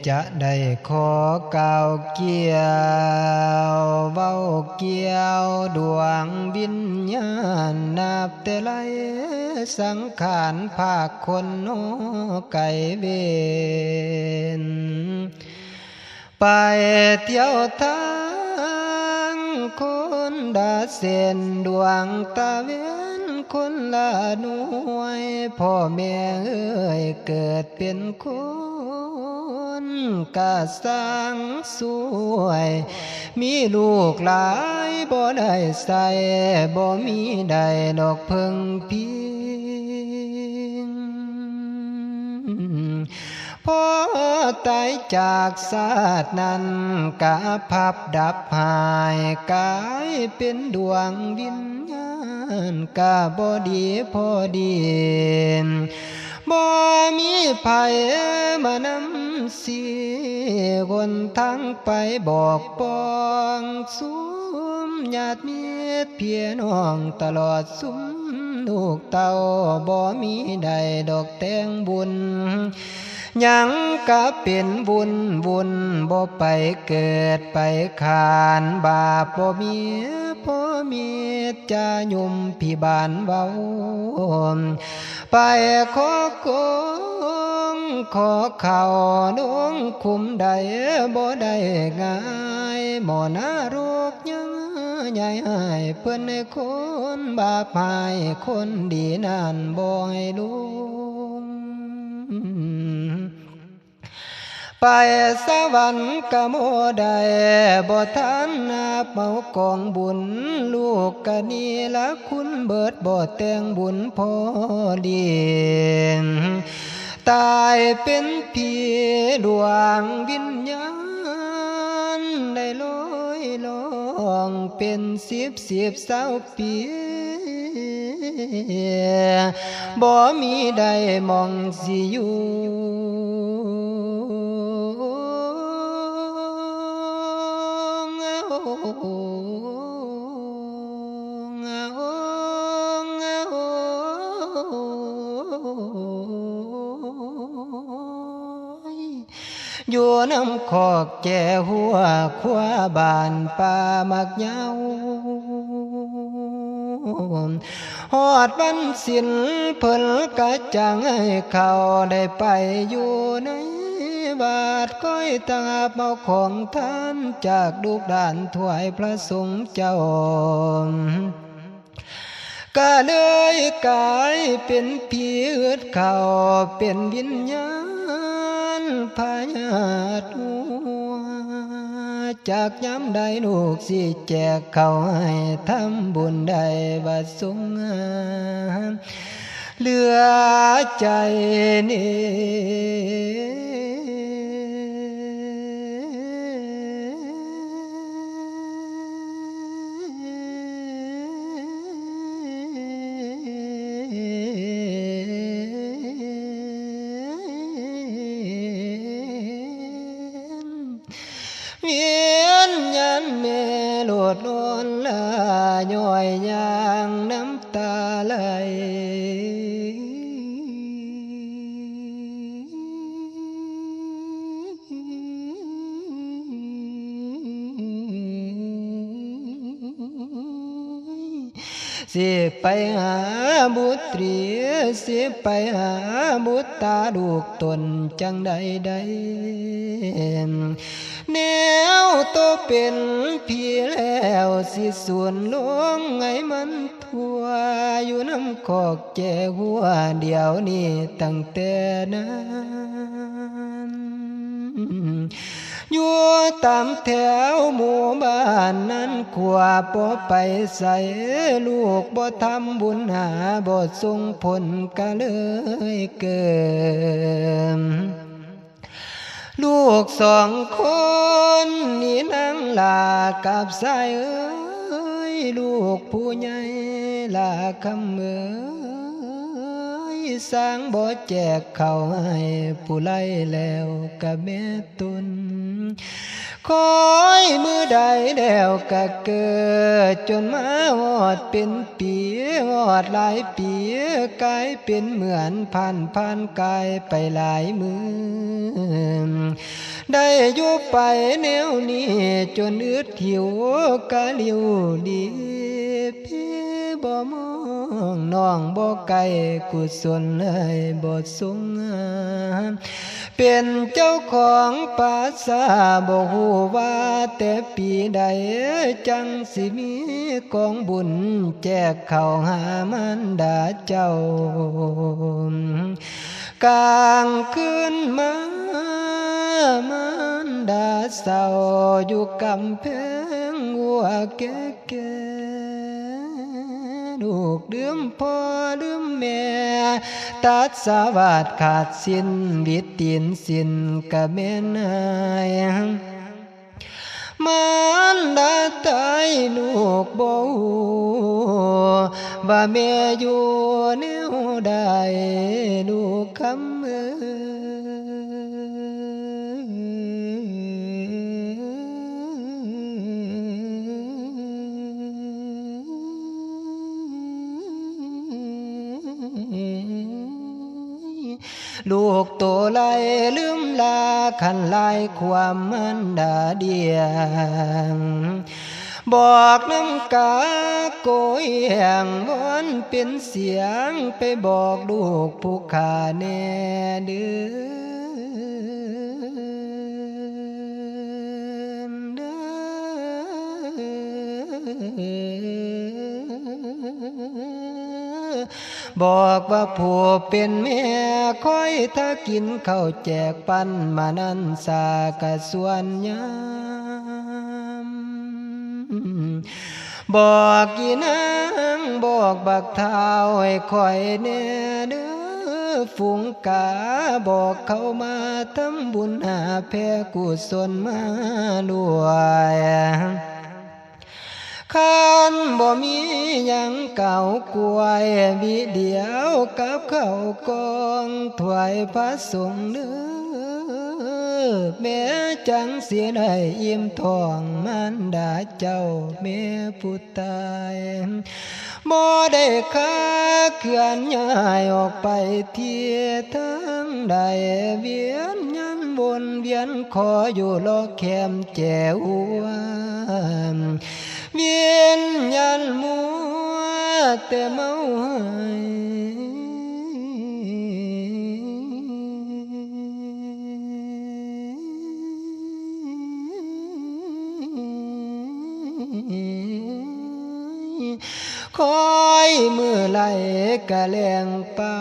จะได้ขอกล่าวเกี่ยวเว้าเกี่ยวดวงวิญญาณนับแต่ไรสังขารภาคคนโนไก่เวนไปเที่ยวทางคนดาเส้นดวงตาเว้นคนละหน่วยพ่อแม่เอ้ยเกิดเป็นคนกะสร้างสวยมีลูกหลายบ่ได้ใส่บ่มีใดดอกเพิ่งพิงพอตายจากศาสตร์นั้นกะพับดับหายกายเป็นดวงวิญญาณกะบ่ดีพอดีบ่มีไผมานำเสียคนทั้งไปบอกปองสุมญาติมิตรเพี่น้องตลอดสุมลูกเต้าบ่มีใดดอกแต่งบุญยังกะเป็นบุญบ่ไปเกิดไปขานบาปบ่มีพ่อมีจะยุ่มพี่บานเว้าไปขอกงขอเข่าน้องคุมใดบ่ได้ง่ายหมอนารกยังใหญ่ให้เพิ่นให้คนบาปให้คนดีนั่นบ่ให้ลุงไปสวรรค์กะโมได้บ่ทันนับเมากองบุญลูกกะนี่ละคุณเบิดบ่แต่งบุญพอดีตายเป็นผีดวงวิญญาณได้ลอยล่องเป็นสิบ20 ปีบ่มีใดมองสิอยู่อยู่น้ำขอกแก่หัวขวาบานป่ามักเหยาฮอดวันสิ้นเพิ่นกะจังให้เขาได้ไปอยู่ในบาทก้อยตาเมาของท่านจากดุกดานถวายพระสงฆ์เจ้าก็เลยกลายเป็นผีอึดเขาเป็นวิญญาณพญาตัวจากย้ำใดลูกสิแจกเขาให้ทำบุญได้บัดสงเหลือใจนี่เวียนยันเมโลดล้นลาย่อยยางน้ำตาไหลสิไปหาบุตรีสิไปหาบุตตาลูกตนจังใดแนวโตเป็นพี่แล้วสิส่วนลงไงมันทั่วอยู่น้ำขอกแก่หัวเดียวนี้ตั้งแต่นั้นอยู่ตามแถวหมู่บ้านนั้นขวาบ่ไปใส่ลูกบ่ทำบุญหาบ่ส่งผลก็เลยเกิดลูก2 คนนี่นั่งลากับสายเอ้ยลูกผู้ใหญ่ลาคำเอ้ยสร้างบ่แจกเขาให้ผู้ไล่แล้วกับแม่ตุน คอยมือใดแล้วก็เกิดจนมาหอดเป็นปีหอดหลายปีกลายเป็นเหมือนผ่านกายไปหลายมือได้อยู่ไปแนวนี้จนอึดหิวกะลิวดีพี่บ่มองน้องบ่ไกลกุศลเลยบ่สูงเป็นเจ้าของภาษาบ่ฮู้ว่าแต่ปีใดจังสิมีกองบุญแจกเข้าหามันดาเจ้ากลางคืนมามันดาเศร้าอยู่กำแพงหัวแก่ลูกลืมพ่อลืมแม่ตัดสาวัดขาดสิ้นบิดตีนสิ้นกะแม่นายมันดาตายลูกบ่ฮู้ว่าแม่อยู่แนวใดลูกคำลูกโตไล่ลืมลาขันลายความมันดาเดียงบอกน้ำกาโกยแห่งวอนเป็นเสียงไปบอกลูกผู้ขาแน่เดือนบอกว่าผู้เป็นแม่คอยถ้ากินข้าวแจกปันมานั้นสากะส่วนยามบอกกีนางบอกบักเท้าให้คอยแน่เด้อฝูงกาบอกเขามาทำบุญหาแผ่กุศลมาด้วยคันบ่มีหยังเก่ากวยบิเดียวกับเข้ากองถวายพระสงฆ์เด้อแม่จังเสียได้อิ่มท้องมันดาเจ้าแม่ผู้ตายบ่ได้ค่าเคลื่อนย้ายออกไปเที่ยทั้งใดเวียนยันวนเวียนขออยู่รอแคมแจวเวียนยันมัวแต่เมาคอยมือไหลกะแลงเป่า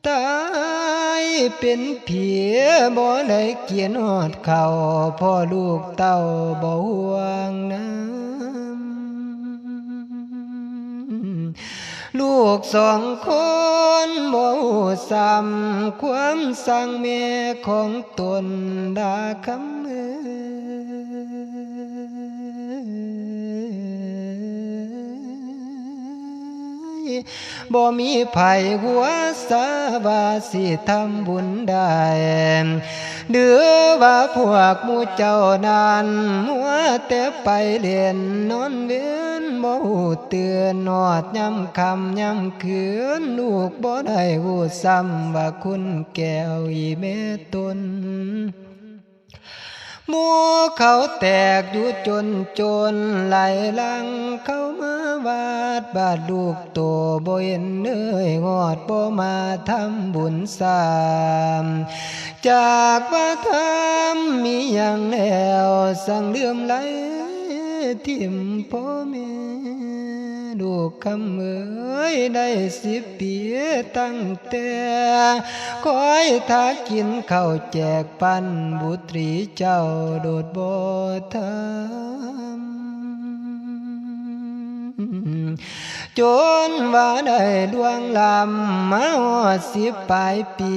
ตายเป็นผีบ่ได้เกียนหอดเข่าพ่อลูกเต้าบ่ห่วงน้ำลูกสองคนบ่ซ้ำความสั่งแม่ของตนดาคำบ่มีไผหัวสาว่าสิทำบุญได้เดือว่าพวกหมู่เจ้านั้นมัวแต่ไปเล่นนอนเว้นบ่ฮู้เตือนนอดย่ำคำย่ำคืนลูกบ่ได้ฮู้ซ้ำว่าคุณแก้วอีแม่ตนหมู่เขาแตกอยู่จนไหลหลังเข้ามาวาดบาดลูกโตบ่เห็นเอ้ยงอดบ่มาทำบุญสามจากว่าทำมีอย่างแล้วสั่งเลื่อมไหลทิ่มพ่อแม่ลูกคำเอ้ยได้10 ปีตั้งแต่คอยทากินข้าวแจกปันบุตรีเจ้าโดดบ่ทำจนว่าได้ดวงลำมาฮอด10 ปลายปี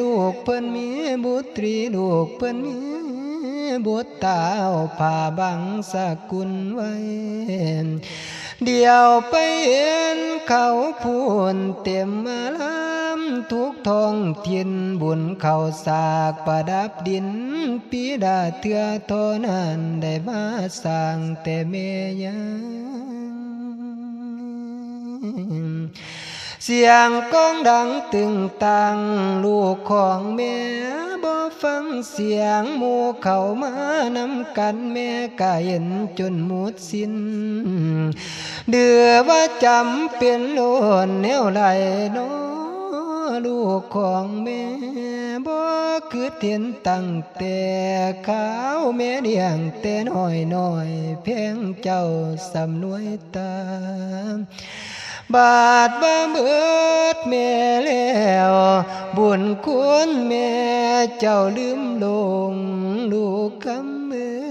ลูกเพิ่นมีบุตรีลูกเพิ่นมี บุตรตาเอาผ้าบังสกุลไว้เดียวไปเห็นเขาพูนเต็มมาลำทุกท้องถิ่นบุญเขาสากประดับดินปีดาเถื่อโทนั้นได้มาสร้างแต่เมยังเสียงก้องดังตึงตังลูกของแม่บ่ฟังเสียงหมู่เข้ามานำกันแม่ก็เห็นจนหมดสิ้นเดือว่าจำเป็นโลนแนวไหลน้อลูกของแม่บ่คือเห็นตั้งแต่ขาวแม่เลี้ยงแต่น้อยเพียงเจ้าสำนวยตาบาดบ่เบิดแม่แล้วบุญคุณแม่เจ้าลืมลงลูกคำมือ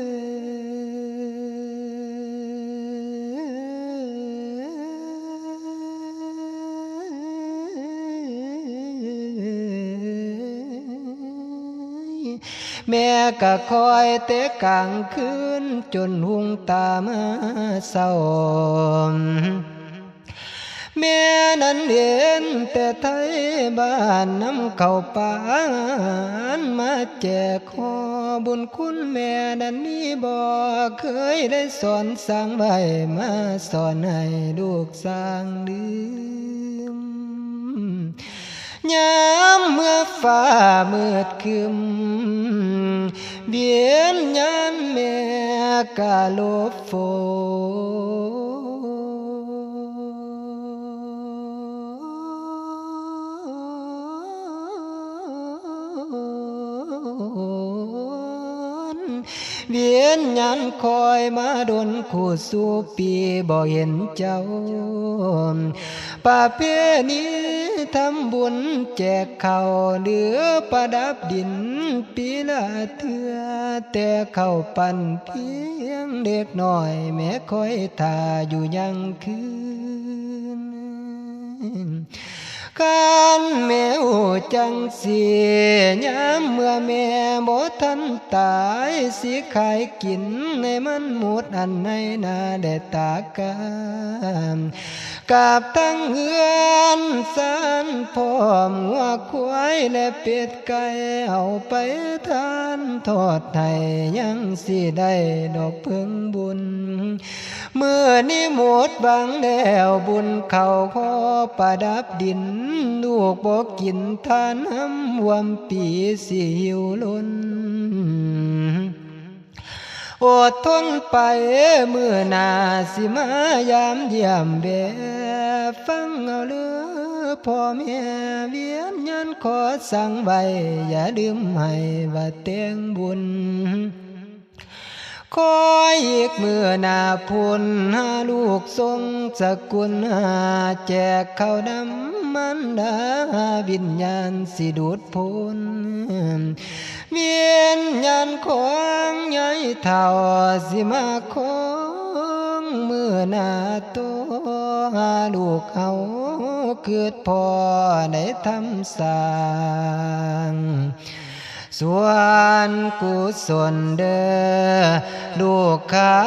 แม่ก็คอยแต่กลางคืนจนหุงตามาเศร้าแม่นั้นเห็นแต่ไทยบ้านนำเข้าป่านมาแจกขอบุญคุณแม่นั้นนี้บ่เคยได้สอนสั่งไว้มาสอนให้ลูกสร้างลืมยามเมื่อฟ้ามืดครึมเบียนยันแม่กะลบฝนเวียนยันคอยมาดนคู่สู่ปีบ่เห็นเจ้าป่าเพนี้ทำบุญแจกข้าวเหลือประดับดินปีละเทื่อแต่เข้าปั่นเพียงเด็กน้อยแม่คอยท่าอยู่ยังคืนการแม่หูจังสียามเมื่อแม่บ่ทันตายสิขายกินในมันหมดอันในนาได้ตากามกับทั้งเฮือนสานพร้อมหัวควายและเป็ดไก่เอาไปทานทอดให้ยังสิได้ดอกเพิ่งบุญเมื่อนี้หมดบังแล้วบุญเขาขอประดับดินลูกบ่กินทานห้ำวำปีสิหิวล้นอดทนไปเมื่อนาสิมายามเยี่ยมเบฟังเอาเลือพ่อแม่เวียนยันขอสั่งไว้อย่าลืมให้ว่าเตียงบุญคอยอีกเมื่อนาพุนหาลูกทรงสกุลหาแจกข้าวดำมันดาวิญญาณสิดูดพุนเวียนยันของใหญ่เท่าสิมาของเมื่อนาโตหาลูกเขาเกิดพอได้ทำสร้างส่วนกุศลเด้อลูกข้า